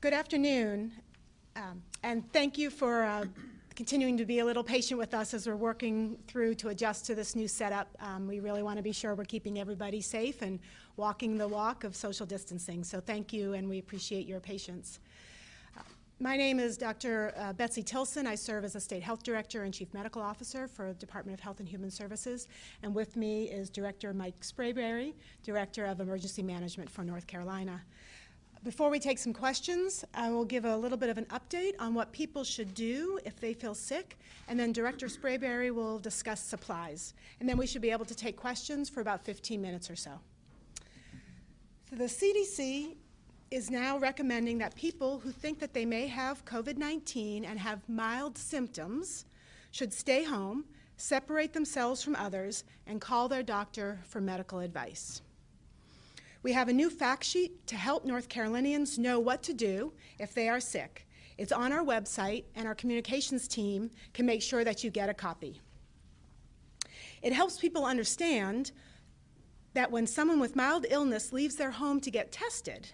Good afternoon, and thank you for continuing to be a little patient with us as we're working through to adjust to this new setup. We really want to be sure we're keeping everybody safe and walking the walk of social distancing. So thank you, and we appreciate your patience. My name is Dr. Betsy Tilson. I serve as a State Health Director and Chief Medical Officer for the Department of Health and Human Services. And with me is Director Mike Sprayberry, Director of Emergency Management for North Carolina. Before we take some questions, I will give a little bit of an update on what people should do if they feel sick, and then Director Sprayberry will discuss supplies. And then we should be able to take questions for about 15 minutes or so. So the CDC is now recommending that people who think that they may have COVID-19 and have mild symptoms should stay home, separate themselves from others, and call their doctor for medical advice. We have a new fact sheet to help North Carolinians know what to do if they are sick. It's on our website, and our communications team can make sure that you get a copy. It helps people understand that when someone with mild illness leaves their home to get tested,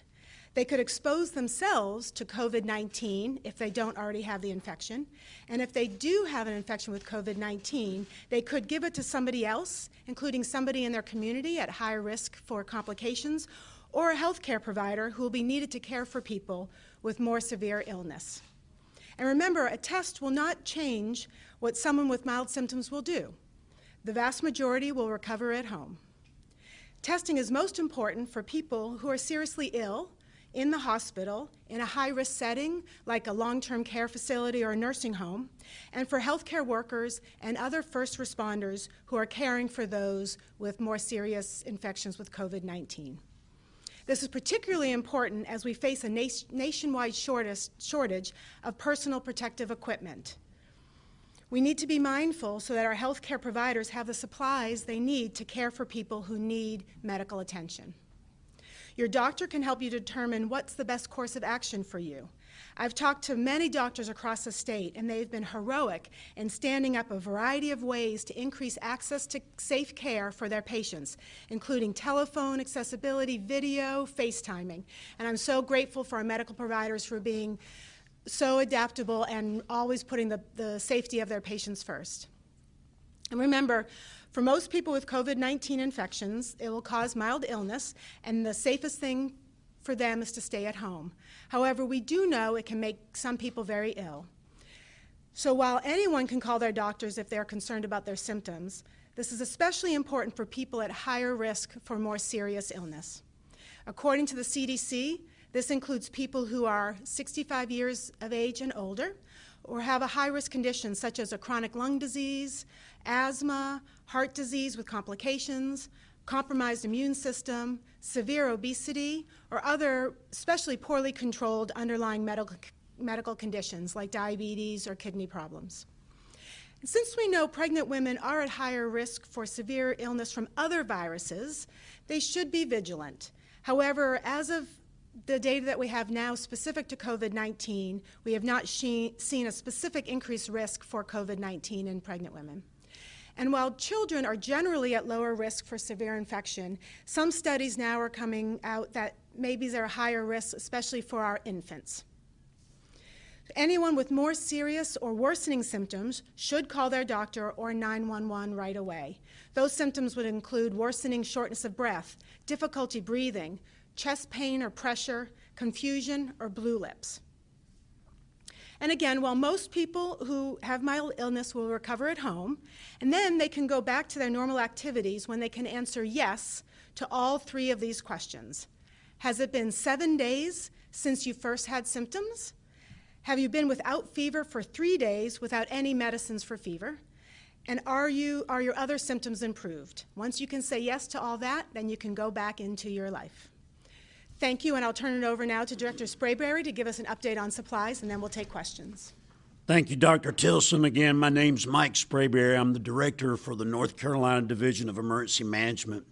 they could expose themselves to COVID-19 if they don't already have the infection. And if they do have an infection with COVID-19, they could give it to somebody else, including somebody in their community at high risk for complications, or a healthcare provider who will be needed to care for people with more severe illness. And remember, a test will not change what someone with mild symptoms will do. The vast majority will recover at home. Testing is most important for people who are seriously ill, in the hospital, in a high-risk setting like a long-term care facility or a nursing home, and for healthcare workers and other first responders who are caring for those with more serious infections with COVID-19. This is particularly important as we face a nationwide shortage of personal protective equipment. We need to be mindful so that our healthcare providers have the supplies they need to care for people who need medical attention. Your doctor can help you determine what's the best course of action for you. I've talked to many doctors across the state, and they've been heroic in standing up a variety of ways to increase access to safe care for their patients, including telephone accessibility, video, FaceTiming. And I'm so grateful for our medical providers for being so adaptable and always putting the safety of their patients first. And remember, for most people with COVID-19 infections, it will cause mild illness, and the safest thing for them is to stay at home. However, we do know it can make some people very ill. So while anyone can call their doctors if they're concerned about their symptoms, this is especially important for people at higher risk for more serious illness. According to the CDC, this includes people who are 65 years of age and older, or have a high-risk condition such as a chronic lung disease, asthma, heart disease with complications, compromised immune system, severe obesity, or other especially poorly controlled underlying medical conditions like diabetes or kidney problems. And since we know pregnant women are at higher risk for severe illness from other viruses, they should be vigilant. However, as of the data that we have now specific to COVID-19, we have not seen a specific increased risk for COVID-19 in pregnant women. And while children are generally at lower risk for severe infection, some studies now are coming out that maybe they're higher risk, especially for our infants. Anyone with more serious or worsening symptoms should call their doctor or 911 right away. Those symptoms would include worsening shortness of breath, difficulty breathing, chest pain or pressure, confusion, or blue lips. And again, while most people who have mild illness will recover at home, and then they can go back to their normal activities when they can answer yes to all three of these questions. Has it been 7 days since you first had symptoms? Have you been without fever for 3 days without any medicines for fever? And are your other symptoms improved? Once you can say yes to all that, then you can go back into your life. Thank you, and I'll turn it over now to Director Sprayberry to give us an update on supplies, and then we'll take questions. Thank you, Dr. Tilson. Again, my name's Mike Sprayberry. I'm the Director for the North Carolina Division of Emergency Management.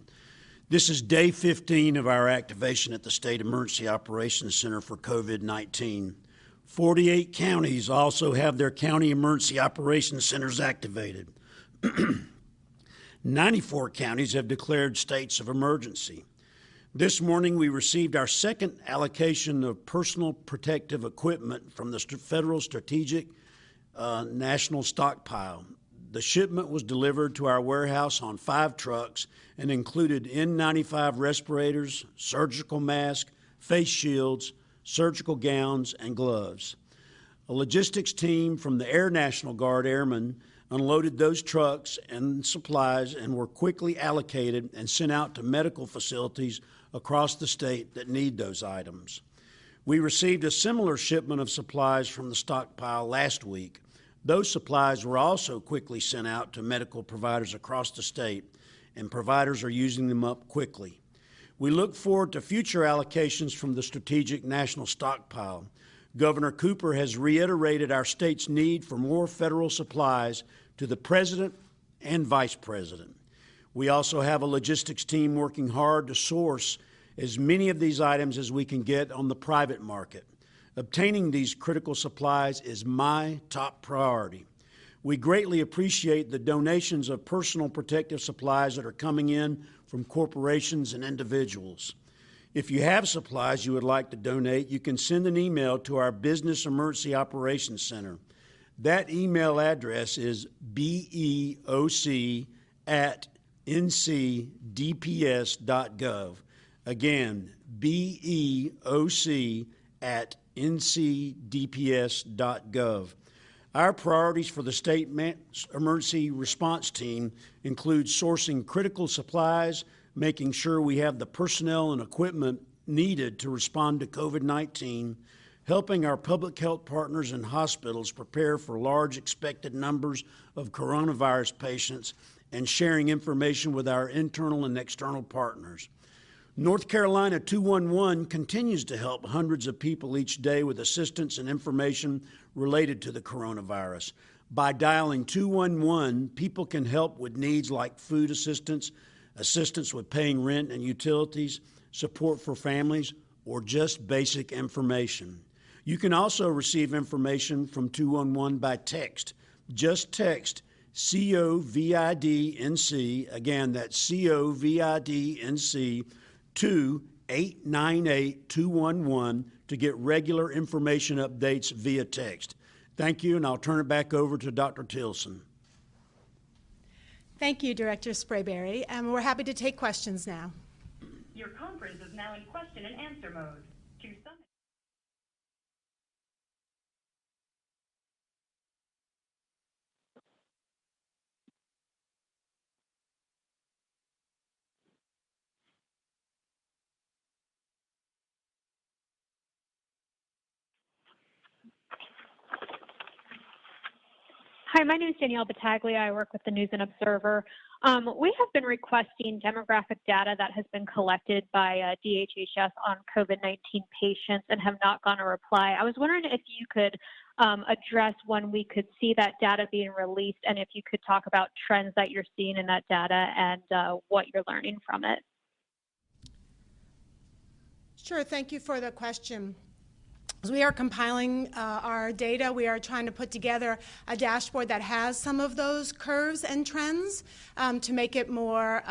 This is day 15 of our activation at the State Emergency Operations Center for COVID-19. 48 counties also have their county emergency operations centers activated. 94 counties have declared states of emergency. This morning, we received our second allocation of personal protective equipment from the Federal Strategic National Stockpile. The shipment was delivered to our warehouse on 5 trucks and included N95 respirators, surgical masks, face shields, surgical gowns, and gloves. A logistics team from the Air National Guard Airmen unloaded those trucks and supplies and were quickly allocated and sent out to medical facilities across the state that need those items. We received a similar shipment of supplies from the stockpile last week. Those supplies were also quickly sent out to medical providers across the state, and providers are using them up quickly. We look forward to future allocations from the Strategic National Stockpile. Governor Cooper has reiterated our state's need for more federal supplies to the President and Vice President. We also have a logistics team working hard to source as many of these items as we can get on the private market. Obtaining these critical supplies is my top priority. We greatly appreciate the donations of personal protective supplies that are coming in from corporations and individuals. If you have supplies you would like to donate, you can send an email to our Business Emergency Operations Center. That email address is beoc@ncdps.gov. Again, beoc@ncdps.gov. Our priorities for the State Emergency Response Team include sourcing critical supplies, making sure we have the personnel and equipment needed to respond to COVID-19, helping our public health partners and hospitals prepare for large expected numbers of coronavirus patients, and sharing information with our internal and external partners. North Carolina 211 continues to help hundreds of people each day with assistance and information related to the coronavirus. By dialing 211, people can help with needs like food assistance, assistance with paying rent and utilities, support for families, or just basic information. You can also receive information from 211 by text. Just text COVIDNC, again, that's COVIDNC, to 898-211 to get regular information updates via text. Thank you, and I'll turn it back over to Dr. Tilson. Thank you, Director Sprayberry, and we're happy to take questions now. Your conference is now in question and answer mode. To summon. Hi, my name is Danielle Battaglia. I work with the News and Observer. We have been requesting demographic data that has been collected by DHHS on COVID-19 patients and have not gotten a reply. I was wondering if you could address when we could see that data being released, and if you could talk about trends that you're seeing in that data and what you're learning from it. Sure, thank you for the question. As we are compiling our data, we are trying to put together a dashboard that has some of those curves and trends to make it more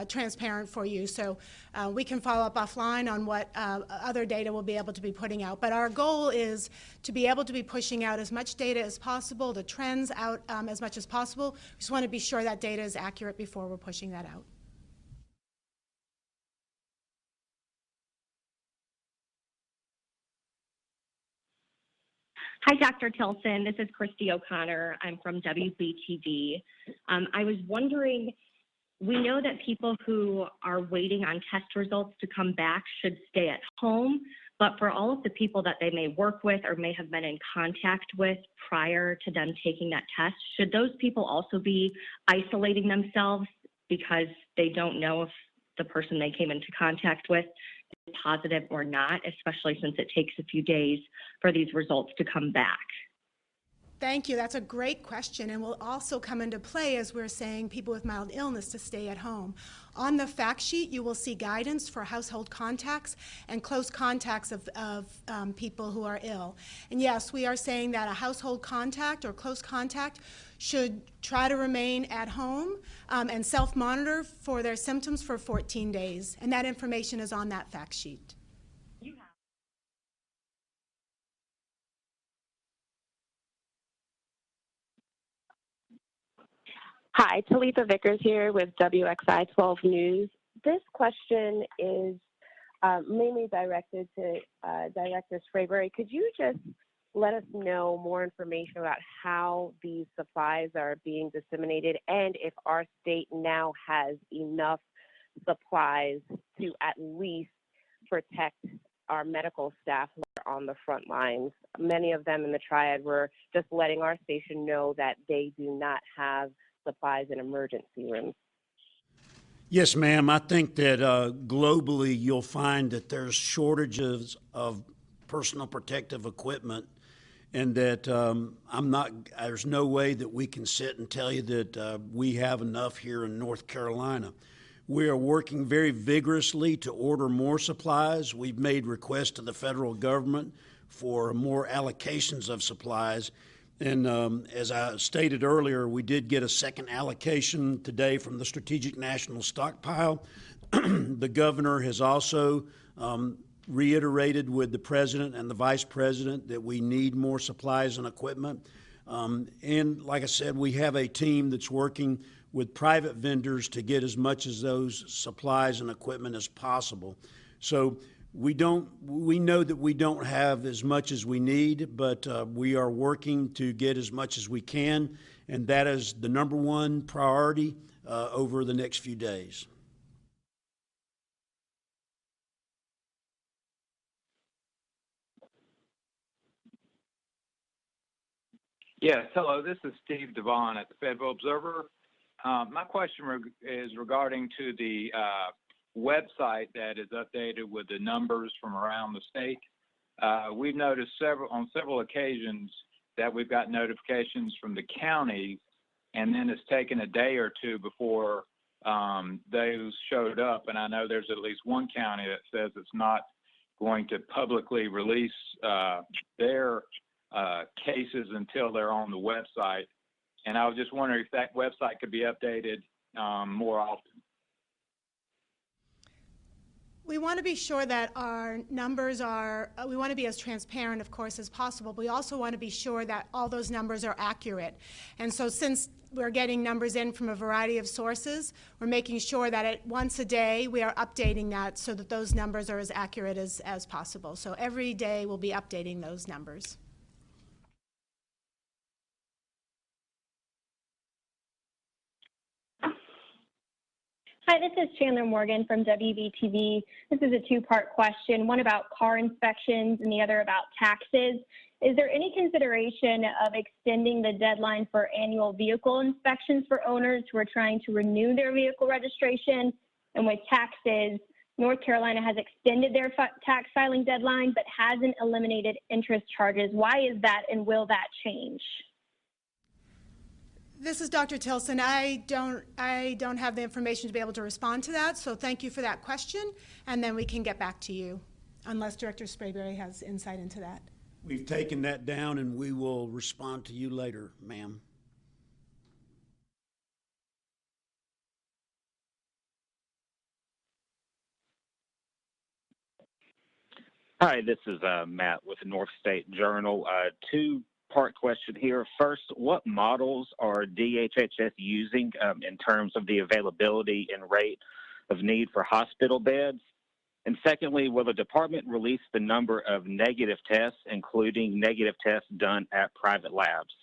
transparent for you. So we can follow up offline on what other data we'll be able to be putting out. But our goal is to be able to be pushing out as much data as possible, the trends out as much as possible. We just want to be sure that data is accurate before we're pushing that out. Hi, Dr. Tilson. This is Christy O'Connor. I'm from WNCT-TV. I was wondering, we know that people who are waiting on test results to come back should stay at home, but for all of the people that they may work with or may have been in contact with prior to them taking that test, should those people also be isolating themselves because they don't know if the person they came into contact with is positive or not, especially since it takes a few days for these results to come back? Thank you. That's a great question, and will also come into play as we're saying people with mild illness to stay at home. On the fact sheet, you will see guidance for household contacts and close contacts of people who are ill. And yes, we are saying that a household contact or close contact should try to remain at home and self-monitor for their symptoms for 14 days. And that information is on that fact sheet. Hi, Talitha Vickers here with WXI 12 News. This question is mainly directed to Director Sprayberry. Could you just let us know more information about how these supplies are being disseminated and if our state now has enough supplies to at least protect our medical staff who are on the front lines? Many of them in the triad were just letting our station know that they do not have supplies in emergency rooms. Yes, ma'am. I think that globally you'll find that there's shortages of personal protective equipment, and that there's no way that we can sit and tell you that we have enough here in North Carolina. We are working very vigorously to order more supplies. We've made requests to the federal government for more allocations of supplies. And as I stated earlier, we did get a second allocation today from the Strategic National Stockpile. The governor has also reiterated with the president and the vice president that we need more supplies and equipment. And like I said, we have a team that's working with private vendors to get as much of those supplies and equipment as possible. So we know that we don't have as much as we need, but we are working to get as much as we can, and that is the number one priority over the next few days. Yes, hello, this is Steve Devon at the Fayetteville Observer. My question is regarding to the website that is updated with the numbers from around the state. We've noticed on several occasions that we've got notifications from the counties, and then it's taken a day or two before those showed up. And I know there's at least one county that says it's not going to publicly release their cases until they're on the website. And I was just wondering if that website could be updated more often. We want to be sure that our numbers are, we want to be as transparent, of course, as possible. But we also want to be sure that all those numbers are accurate. And so since we're getting numbers in from a variety of sources, we're making sure that once a day we are updating that so that those numbers are as accurate as possible. So every day we'll be updating those numbers. Hi, this is Chandler Morgan from WBTV. This is a two-part question, one about car inspections and the other about taxes. Is there any consideration of extending the deadline for annual vehicle inspections for owners who are trying to renew their vehicle registration? And with taxes, North Carolina has extended their tax filing deadline but hasn't eliminated interest charges. Why is that, and will that change? This is Dr. Tilson. I don't have the information to be able to respond to that, so thank you for that question, and then we can get back to you, unless Director Sprayberry has insight into that. We've taken that down, and we will respond to you later, ma'am. Hi, this is Matt with the North State Journal. Two-part question here. First, what models are DHHS using in terms of the availability and rate of need for hospital beds? And secondly, will the department release the number of negative tests, including negative tests done at private labs?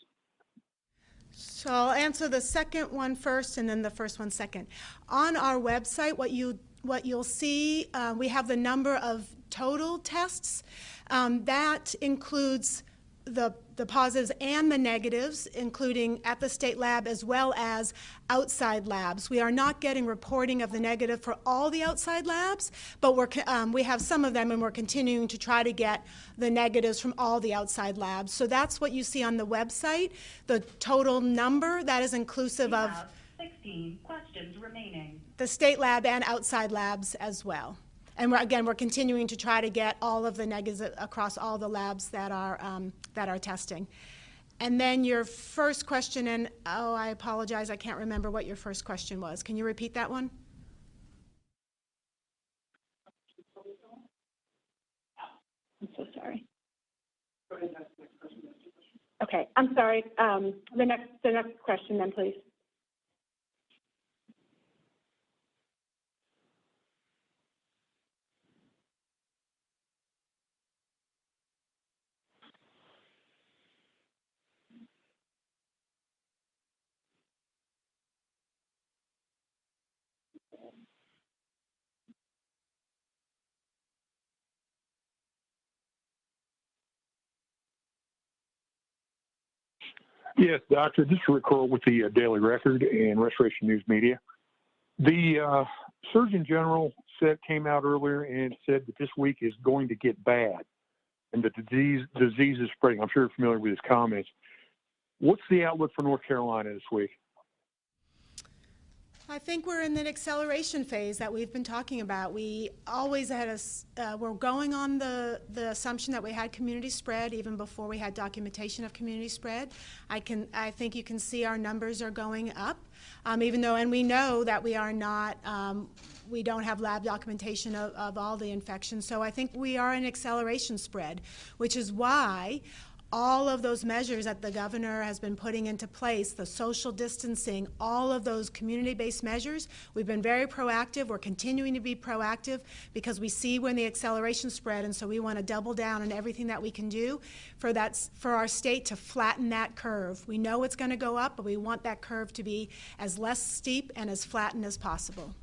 So I'll answer the second one first and then the first one second. On our website, what you'll see, we have the number of total tests. That includes the positives and the negatives, including at the state lab as well as outside labs. We are not getting reporting of the negative for all the outside labs, but we have some of them, and we're continuing to try to get the negatives from all the outside labs. So that's what you see on the website. The total number, that is inclusive We of have 16 questions remaining. the state lab and outside labs as well. And we're continuing to try to get all of the negatives across all the labs that are testing. And then your first question, and oh, I apologize, I can't remember what your first question was. Can you repeat that one? I'm so sorry. Okay, I'm sorry. The next question then, please. Yes, Doctor. This is Rick Curl with the Daily Record and Restoration News Media. The Surgeon General came out earlier and said that this week is going to get bad and that the disease is spreading. I'm sure you're familiar with his comments. What's the outlook for North Carolina this week? I think we're in the acceleration phase that we've been talking about. We always had we're going on the assumption that we had community spread even before we had documentation of community spread. I think you can see our numbers are going up, even though, and we know that we are not, we don't have lab documentation of all the infections. So I think we are in acceleration spread, which is why all of those measures that the governor has been putting into place, the social distancing, all of those community-based measures, we've been very proactive. We're continuing to be proactive because we see when the acceleration spread, and so we want to double down on everything that we can do for our state to flatten that curve. We know it's going to go up, but we want that curve to be as less steep and as flattened as possible.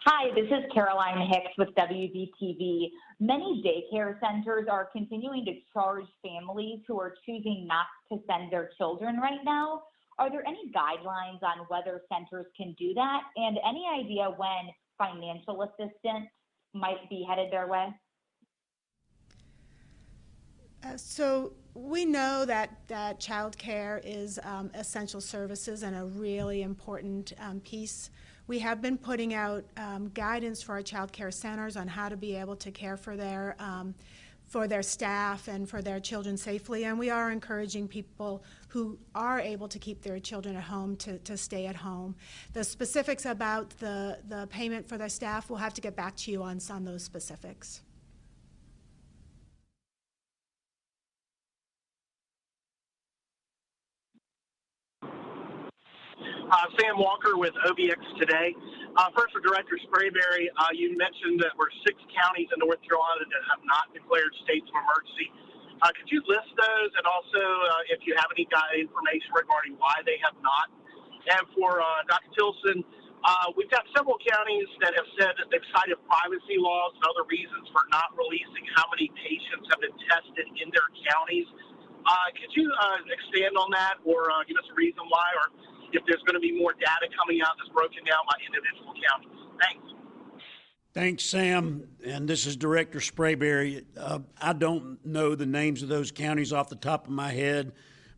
Hi, this is Caroline Hicks with WNCT-TV. Many daycare centers are continuing to charge families who are choosing not to send their children right now. Are there any guidelines on whether centers can do that? And any idea when financial assistance might be headed their way? So we know that child care is essential services and a really important piece. We have been putting out guidance for our child care centers on how to be able to care for their staff and for their children safely, and we are encouraging people who are able to keep their children at home to stay at home. The specifics about the payment for their staff, we'll have to get back to you on those specifics. Sam Walker with OBX Today. First, for Director Sprayberry, you mentioned that we're 6 counties in North Carolina that have not declared states of emergency. Could you list those, and also if you have any information regarding why they have not? And for Dr. Tilson, we've got several counties that have said that they've cited privacy laws and other reasons for not releasing how many patients have been tested in their counties. Could you expand on that, or give us a reason why, or if there's going to be more data coming out that's broken down by individual counties? Thanks. Thanks, Sam. And this is Director Sprayberry. I don't know the names of those counties off the top of my head,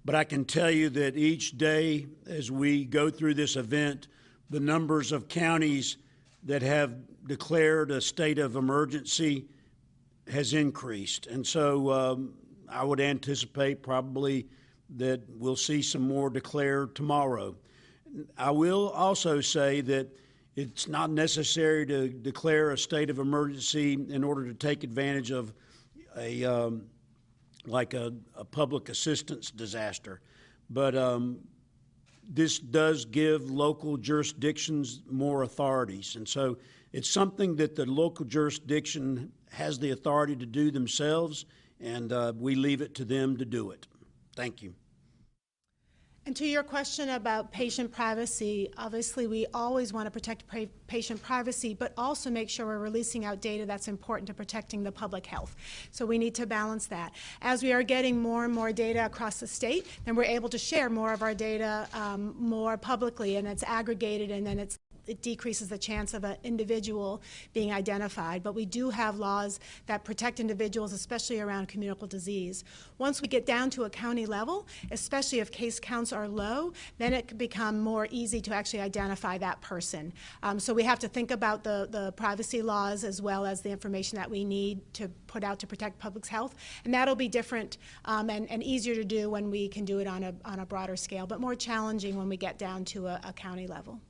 but I can tell you that each day as we go through this event, the numbers of counties that have declared a state of emergency has increased. And so I would anticipate probably that we'll see some more declared tomorrow. I will also say that it's not necessary to declare a state of emergency in order to take advantage of a public assistance disaster. But this does give local jurisdictions more authorities. And so it's something that the local jurisdiction has the authority to do themselves, and we leave it to them to do it. Thank you. And to your question about patient privacy, obviously we always want to protect patient privacy, but also make sure we're releasing out data that's important to protecting the public health. So we need to balance that. As we are getting more and more data across the state, then we're able to share more of our data more publicly, and it's aggregated, and then it decreases the chance of an individual being identified. But we do have laws that protect individuals, especially around communicable disease. Once we get down to a county level, especially if case counts are low, then it can become more easy to actually identify that person. So we have to think about the privacy laws as well as the information that we need to put out to protect public health. And that'll be different and easier to do when we can do it on a broader scale, but more challenging when we get down to a county level.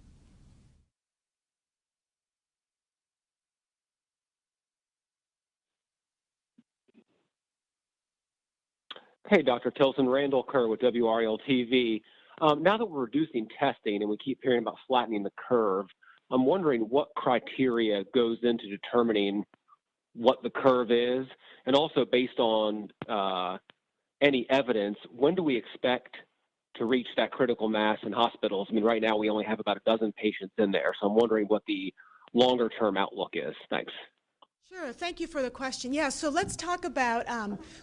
Hey, Dr. Tilson, Randall Kerr with WRL-TV. Now that we're reducing testing and we keep hearing about flattening the curve, I'm wondering what criteria goes into determining what the curve is, and also based on any evidence, when do we expect to reach that critical mass in hospitals? I mean, right now we only have about a dozen patients in there, so I'm wondering what the longer-term outlook is. Thanks. Sure, thank you for the question. Yeah, so let's talk about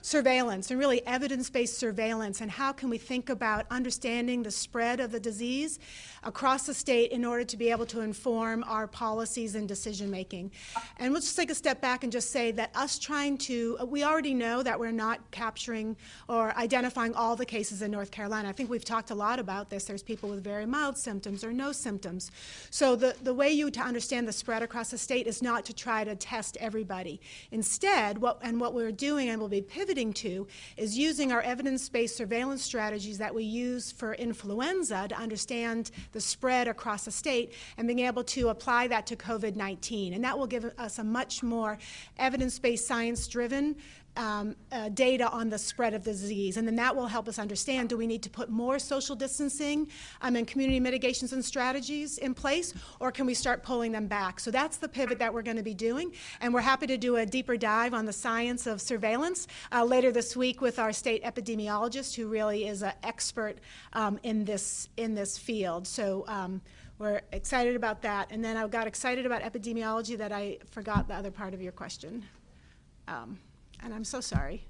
surveillance and really evidence-based surveillance, and how can we think about understanding the spread of the disease across the state in order to be able to inform our policies and decision-making. And let's just take a step back and just say that we already know that we're not capturing or identifying all the cases in North Carolina. I think we've talked a lot about this. There's people with very mild symptoms or no symptoms. So the way to understand the spread across the state is not to try to test everybody. Instead, what we're doing and we'll be pivoting to is using our evidence-based surveillance strategies that we use for influenza to understand the spread across the state and being able to apply that to COVID-19. And that will give us a much more evidence-based, science-driven data on the spread of the disease. And then that will help us understand, do we need to put more social distancing and community mitigations and strategies in place, or can we start pulling them back? So that's the pivot that we're going to be doing, and we're happy to do a deeper dive on the science of surveillance later this week with our state epidemiologist, who really is an expert in this field. So we're excited about that. And then I got excited about epidemiology that I forgot the other part of your question. And I'm so sorry.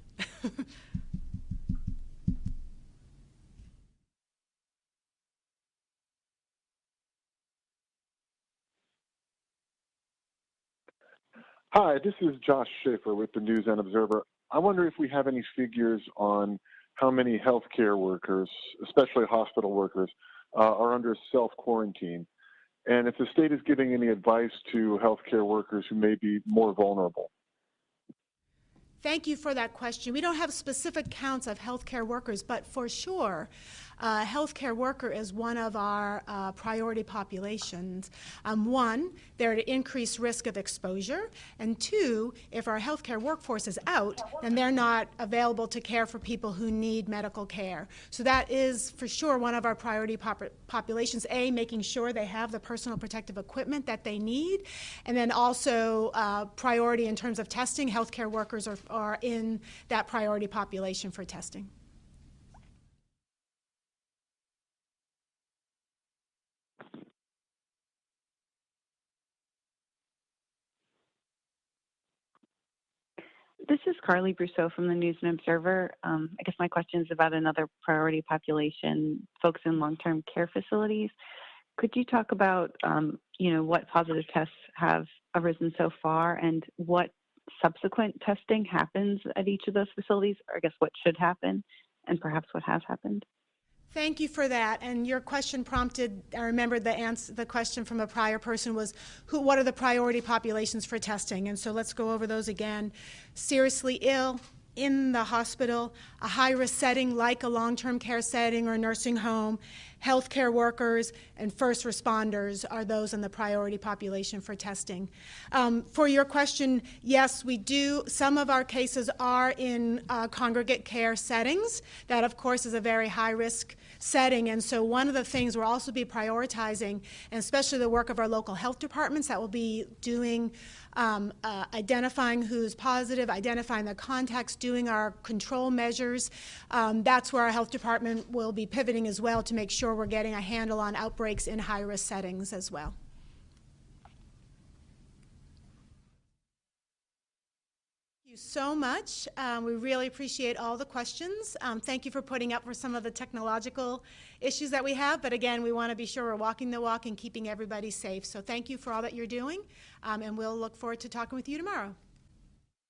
Hi, this is Josh Schaefer with the News and Observer. I wonder if we have any figures on how many healthcare workers, especially hospital workers, are under self-quarantine, and if the state is giving any advice to healthcare workers who may be more vulnerable. Thank you for that question. We don't have specific counts of healthcare workers, but for sure, healthcare worker is one of our priority populations. One, they're at increased risk of exposure, and two, if our healthcare workforce is out, then they're not available to care for people who need medical care. So that is for sure one of our priority populations, A, making sure they have the personal protective equipment that they need, and then also priority in terms of testing. Healthcare workers are in that priority population for testing. This is Carly Brousseau from the News and Observer. I guess my question is about another priority population, folks in long-term care facilities. Could you talk about, what positive tests have arisen so far and what subsequent testing happens at each of those facilities, or I guess what should happen and perhaps what has happened? Thank you for that. And your question prompted, I remember the question from a prior person was, what are the priority populations for testing? And so let's go over those again. Seriously ill, in the hospital, a high-risk setting like a long-term care setting or a nursing home, healthcare workers, and first responders are those in the priority population for testing. For your question, yes, we do. Some of our cases are in congregate care settings. That, of course, is a very high-risk setting, and so one of the things we'll also be prioritizing, and especially the work of our local health departments that will be doing identifying who's positive, identifying the contacts, doing our control measures. That's where our health department will be pivoting as well to make sure we're getting a handle on outbreaks in high-risk settings as well. Thank you so much. We really appreciate all the questions. Thank you for putting up for some of the technological issues that we have, but again, we want to be sure we're walking the walk and keeping everybody safe. So thank you for all that you're doing, and we'll look forward to talking with you tomorrow.